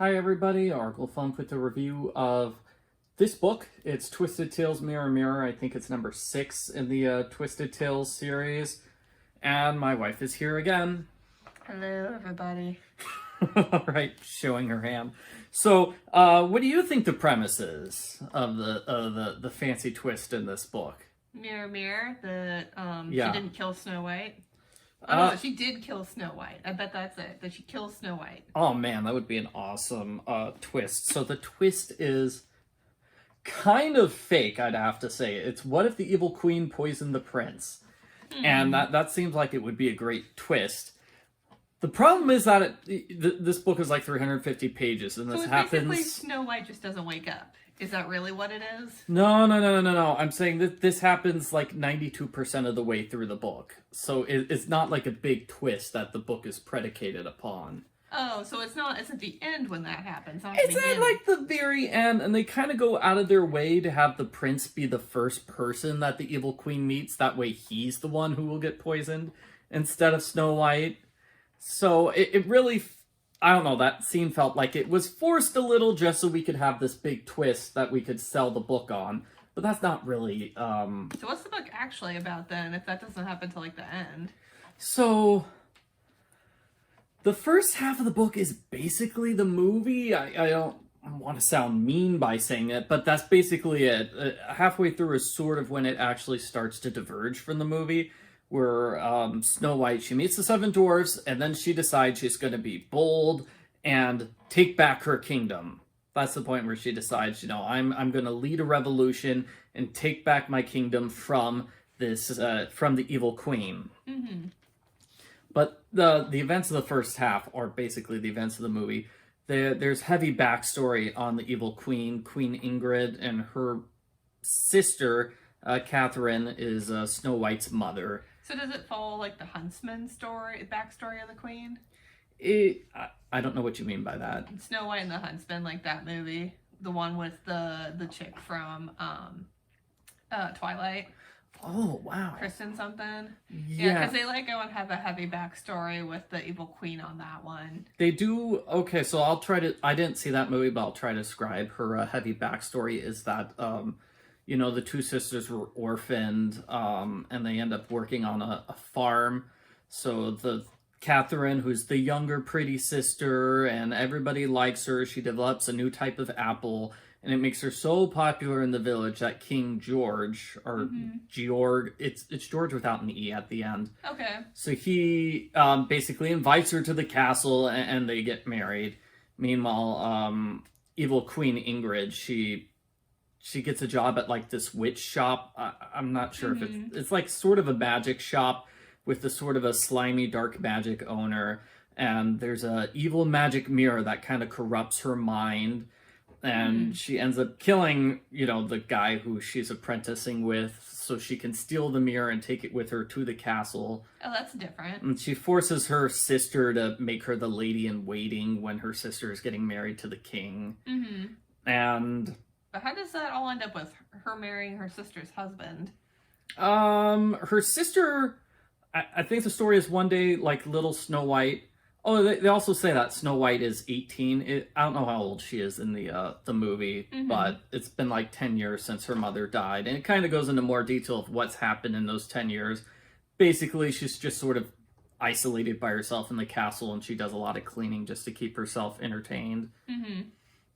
Hi everybody, Oracle Funk with a review of this book. It's Twisted Tales Mirror Mirror. I think it's number 6 in the Twisted Tales series. And my wife is here again. Hello everybody. Alright, showing her hand. So, what do you think the premise is of the fancy twist in this book? Mirror, mirror, she Yeah. didn't kill Snow White. Oh, no, she did kill Snow White. I bet that's it, that she kills Snow White. Oh man, that would be an awesome twist. So the twist is kind of fake, I'd have to say. It's what if the evil queen poisoned the prince? And that seems like it would be a great twist. The problem is that this book is like 350 pages, and this happens... Basically Snow White just doesn't wake up. Is that really what it is? No. I'm saying that this happens like 92% of the way through the book. So it's not like a big twist that the book is predicated upon. Oh, so it's at the end when that happens. It's at like the very end, and they kind of go out of their way to have the prince be the first person that the evil queen meets. That way he's the one who will get poisoned instead of Snow White. So it really... I don't know, that scene felt like it was forced a little just so we could have this big twist that we could sell the book on. But that's not really... So what's the book actually about then, if that doesn't happen till like the end? So, the first half of the book is basically the movie. I don't want to sound mean by saying it, but that's basically it. Halfway through is sort of when it actually starts to diverge from the movie. Where Snow White, she meets the Seven Dwarves, and then she decides she's going to be bold and take back her kingdom. That's the point where she decides, I'm going to lead a revolution and take back my kingdom from from the evil queen. Mm-hmm. But the events of the first half are basically the events of the movie. There's heavy backstory on the evil queen, Queen Ingrid, and her sister, Catherine, is Snow White's mother. So does it follow like the huntsman backstory of the queen? I don't know what you mean by that. Snow White and the Huntsman, like that movie, the one with the chick from Twilight. Oh wow, Kristen something. Yeah, because they go and have a heavy backstory with the evil queen on that one. They do. Okay, so I'll try to. I didn't see that movie, but I'll try to describe her heavy backstory. Is that the two sisters were orphaned, and they end up working on a farm. So the Catherine, who's the younger pretty sister, and everybody likes her, she develops a new type of apple, and it makes her so popular in the village that King George, or Georg, it's George without an E at the end. Okay. So he basically invites her to the castle, and they get married. Meanwhile, evil Queen Ingrid, she gets a job at like this witch shop. I'm not sure if it's like sort of a magic shop with the sort of a slimy dark magic owner. And there's a evil magic mirror that kind of corrupts her mind. And she ends up killing, the guy who she's apprenticing with so she can steal the mirror and take it with her to the castle. Oh, that's different. And she forces her sister to make her the lady in waiting when her sister is getting married to the king. And... But how does that all end up with her marrying her sister's husband? Her sister, I think the story is one day, like, little Snow White. Oh, they also say that Snow White is 18. I don't know how old she is in the movie, but it's been like 10 years since her mother died. And it kind of goes into more detail of what's happened in those 10 years. Basically, she's just sort of isolated by herself in the castle, and she does a lot of cleaning just to keep herself entertained.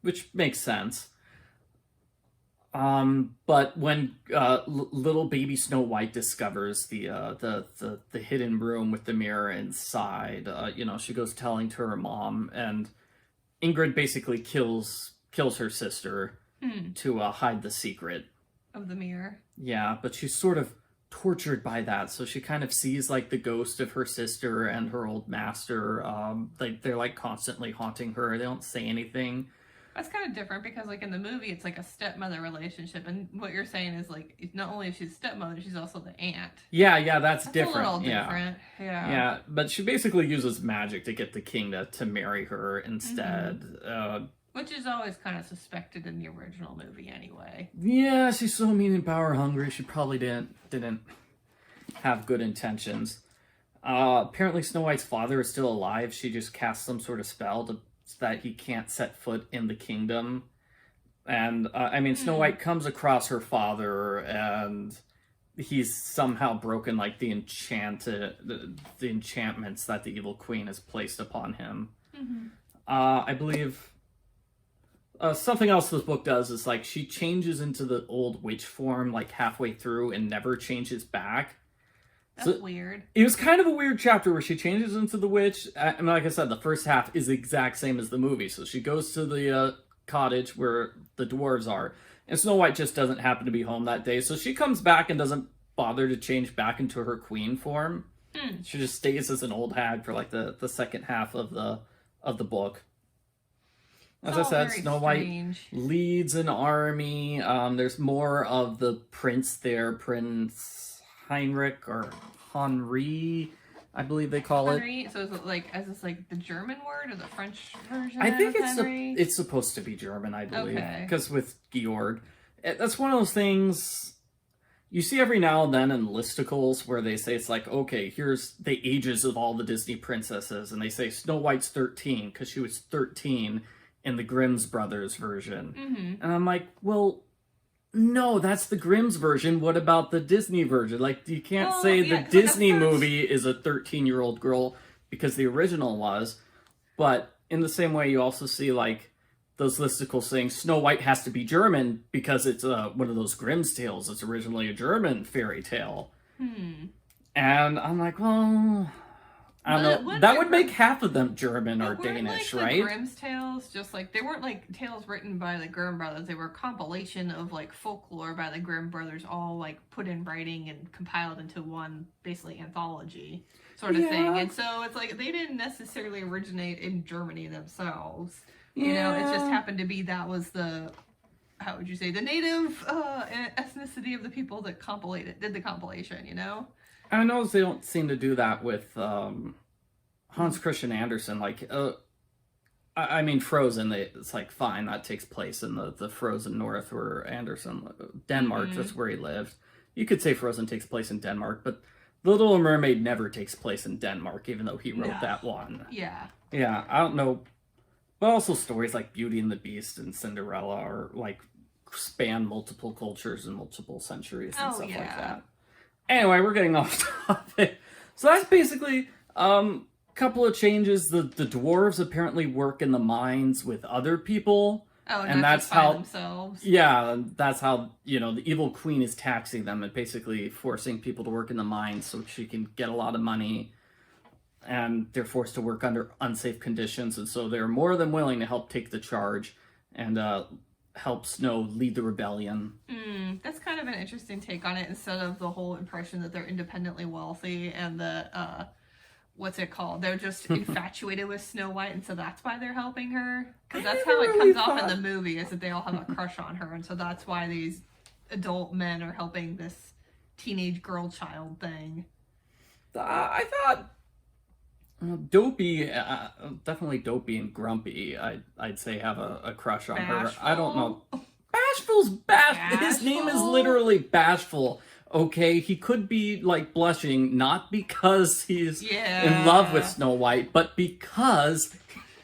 Which makes sense. But when little baby Snow White discovers the hidden room with the mirror inside, she goes telling to her mom, and Ingrid basically kills her sister to hide the secret of the mirror. Yeah, but she's sort of tortured by that, so she kind of sees like the ghost of her sister and her old master. They're like constantly haunting her. They don't say anything. That's kind of different because, like, in the movie, it's like a stepmother relationship, and what you're saying is, like, not only is she stepmother, she's also the aunt. Yeah, that's different. A little different. Yeah, but she basically uses magic to get the king to marry her instead. Which is always kind of suspected in the original movie, anyway. Yeah, she's so mean and power hungry. She probably didn't have good intentions. Apparently, Snow White's father is still alive. She just cast some sort of spell to that he can't set foot in the kingdom. And I mean, Snow White comes across her father, and he's somehow broken like the enchantments that the evil queen has placed upon him. I believe something else this book does is like she changes into the old witch form like halfway through and never changes back. That's weird. It was kind of a weird chapter where she changes into the witch. I mean, like I said, the first half is the exact same as the movie. So she goes to the cottage where the dwarves are, and Snow White just doesn't happen to be home that day. So she comes back and doesn't bother to change back into her queen form. She just stays as an old hag for like the second half of the book. As I said, Snow White leads an army. There's more of the prince there, Prince Heinrich or Henri, I believe they call Henry? So is it like, is this like the German word or the French version? I think Henry? it's supposed to be German, I believe, because with Georg, that's one of those things you see every now and then in listicles where they say it's like, okay, here's the ages of all the Disney princesses, and they say Snow White's 13 because she was 13 in the Grimm's Brothers version, and I'm like, well, no, that's the Grimm's version. What about the Disney version? Like, you can't say the Disney movie is a 13-year-old girl because the original was. But in the same way, you also see, like, those listicles saying Snow White has to be German because it's one of those Grimm's tales. It's originally a German fairy tale. And I'm like, well, I don't know. That would make half of them German or Danish, like, right? The Grimm's tales, just like, they weren't like tales written by the Grimm brothers. They were a compilation of like folklore by the Grimm brothers, all like put in writing and compiled into one basically anthology sort of thing. And so it's like they didn't necessarily originate in Germany themselves. You know, it just happened to be that was the, how would you say, the native ethnicity of the people that did the compilation, you know? I know they don't seem to do that with Hans Christian Andersen. Like, I mean, Frozen, it's like, fine, that takes place in the frozen north where Andersen, Denmark, that's where he lived. You could say Frozen takes place in Denmark, but The Little Mermaid never takes place in Denmark, even though he wrote that one. Yeah. Yeah, I don't know. But also stories like Beauty and the Beast and Cinderella are, like, span multiple cultures and multiple centuries and stuff like that. Anyway, we're getting off topic. So that's basically a couple of changes. The dwarves apparently work in the mines with other people. Oh, and that's how themselves. Yeah, that's how, you know, the evil queen is taxing them and basically forcing people to work in the mines so she can get a lot of money. And they're forced to work under unsafe conditions, and so they're more than willing to help take the charge and help Snow lead the rebellion. That's kind of an interesting take on it, instead of the whole impression that they're independently wealthy and that, what's it called? They're just infatuated with Snow White, and so that's why they're helping her? Because that's how it comes off in the movie, is that they all have a crush on her, and so that's why these adult men are helping this teenage girl child thing. I thought Dopey, definitely Dopey and Grumpy, I'd say have a crush on her. I don't know. Bashful's bashful. His name is literally Bashful. Okay, he could be like blushing, not because he's in love with Snow White, but because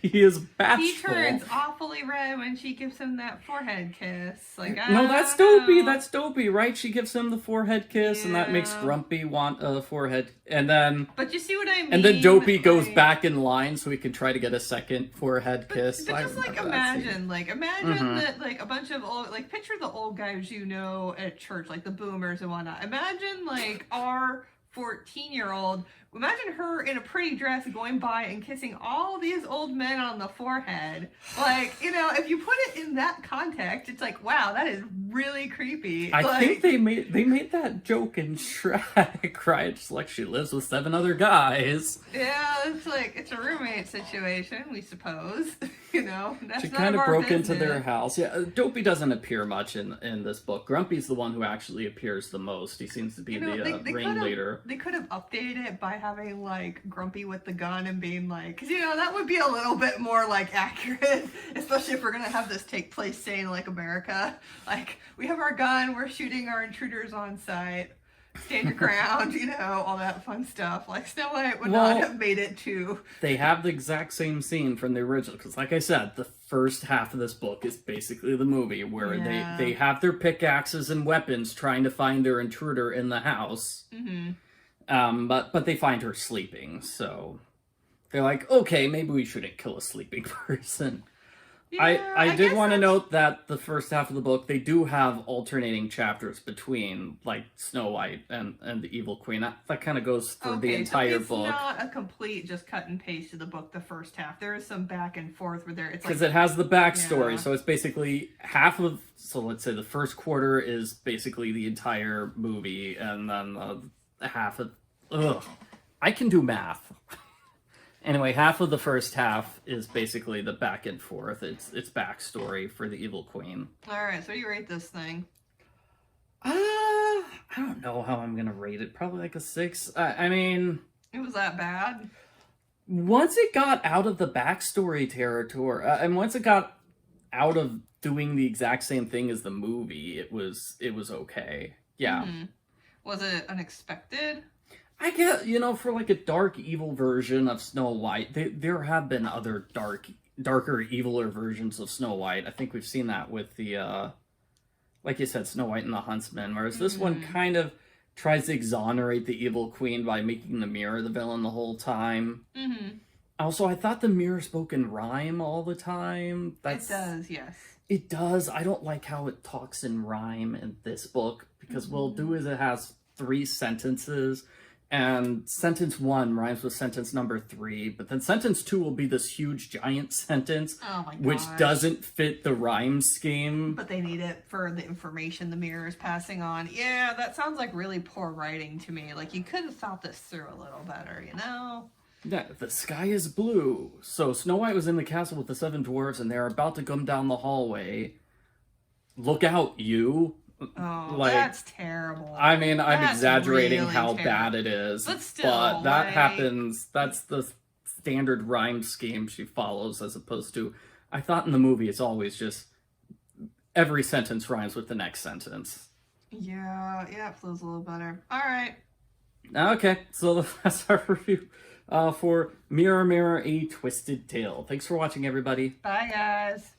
he is bashful. He turns awfully red when she gives him that forehead kiss. Like, no, that's Dopey. That's Dopey, right? She gives him the forehead kiss, and that makes Grumpy want a forehead. And then, but you see what I mean? And then Dopey goes back in line so he can try to get a second forehead kiss. But just like imagine that like a bunch of old, like, picture the old guys you know at church, like the boomers and whatnot. Imagine like our 14-year-old. Imagine her in a pretty dress going by and kissing all these old men on the forehead. Like, you know, if you put it in that context, it's like, wow, that is really creepy. I think they made that joke in Shrek, right? It's like she lives with 7 other guys. Yeah, it's like, it's a roommate situation, we suppose. You know, that's she kind of broke into their house. Yeah, Dopey doesn't appear much in this book. Grumpy's the one who actually appears the most. He seems to be the ringleader. They could have updated it by having like Grumpy with the gun and being like, because, you know, that would be a little bit more like accurate, especially if we're gonna have this take place, say, in like America. Like, we have our gun, we're shooting our intruders on sight. stand your ground, all that fun stuff. Like Snow White would Well, not have made it to. They have the exact same scene from the original, because like I said, the first half of this book is basically the movie, where Yeah. they have their pickaxes and weapons trying to find their intruder in the house. But they find her sleeping, so they're like, okay, maybe we shouldn't kill a sleeping person. Yeah, I did guess want to that's- note that the first half of the book, they do have alternating chapters between, like, Snow White and the Evil Queen. That kind of goes through the entire so it's book. not a complete just cut and paste of the book, the first half. There is some back and forth where it's Because like... it has the backstory, Yeah. so it's basically half of... So let's say the first quarter is basically the entire movie, and then half of... Ugh. I can do math. Anyway, half of the first half is basically the back and forth. It's backstory for the Evil Queen. Alright, so you rate this thing? I don't know how I'm gonna rate it. Probably like a 6. I mean... It was that bad? Once it got out of the backstory territory, and once it got out of doing the exact same thing as the movie, it was okay. Yeah. Was it unexpected? I get, for like a dark, evil version of Snow White, there have been other darker, eviler versions of Snow White. I think we've seen that with the, like you said, Snow White and the Huntsman, whereas this one kind of tries to exonerate the Evil Queen by making the mirror the villain the whole time. Also, I thought the mirror spoke in rhyme all the time. It does, yes. It does. I don't like how it talks in rhyme in this book, because what it'll do is it has 3 sentences, and sentence 1 rhymes with sentence number 3, but then sentence 2 will be this huge giant sentence, Oh my gosh. which doesn't fit the rhyme scheme. But they need it for the information the mirror is passing on. Yeah, that sounds like really poor writing to me. Like, you could have thought this through a little better, Yeah, the sky is blue. So Snow White was in the castle with the 7 dwarves, and they're about to come down the hallway. Look out, you. Oh, Like, that's terrible. I mean, I'm That's exaggerating really how terrible. bad it is. But still, that like- happens. That's the standard rhyme scheme she follows, as opposed to, I thought in the movie it's always just every sentence rhymes with the next sentence. Yeah, it flows a little better. All right. Okay, so that's our review for Mirror, Mirror, A Twisted Tale. Thanks for watching, everybody. Bye, guys.